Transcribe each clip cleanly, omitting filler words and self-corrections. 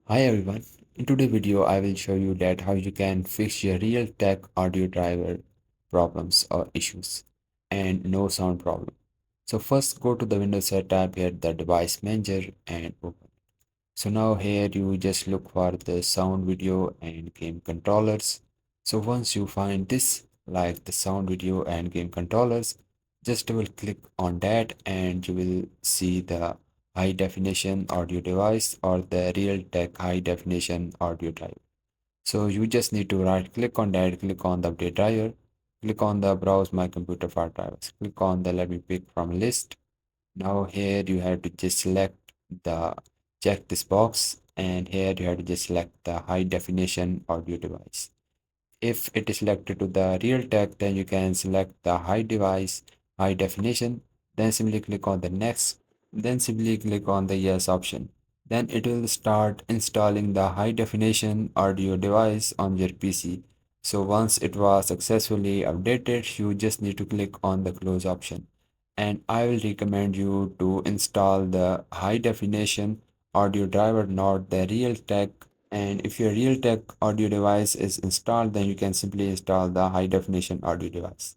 Hi everyone. In today's video, I will show you that how you can fix your Realtek audio driver problems or issues and no sound problem. So first go to the Windows setup here, the device manager and open. So now here you just look for the sound, video and game controllers. So once you find this like the sound, video and game controllers, just double click on that and you will see the high definition audio device or the Realtek high definition audio driver. So you just need to right click on that, click on the update driver, click on the browse my computer for drivers, click on the let me pick from list. Now here you have to just select the check this box and here you have to just select the high definition audio device. If it is selected to the Realtek, then you can select the high device, high definition, then simply click on the next, then simply click on the yes option. Then it will start installing the high definition audio device on your PC. So once it was successfully updated, you just need to click on the close option. And I will recommend you to install the high definition audio driver, not the Realtek. And if your Realtek audio device is installed, then you can simply install the high definition audio device.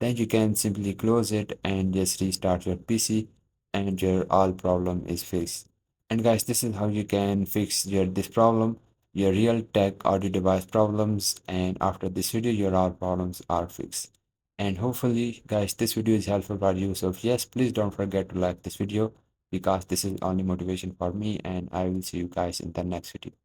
Then you can simply close it and just restart your PC and your all problem is fixed. And guys, this is how you can fix your this problem, your Realtek audio device problems, and after this video your all problems are fixed. And hopefully guys this video is helpful for you. So yes, please don't forget to like this video because this is only motivation for me, and I will see you guys in the next video.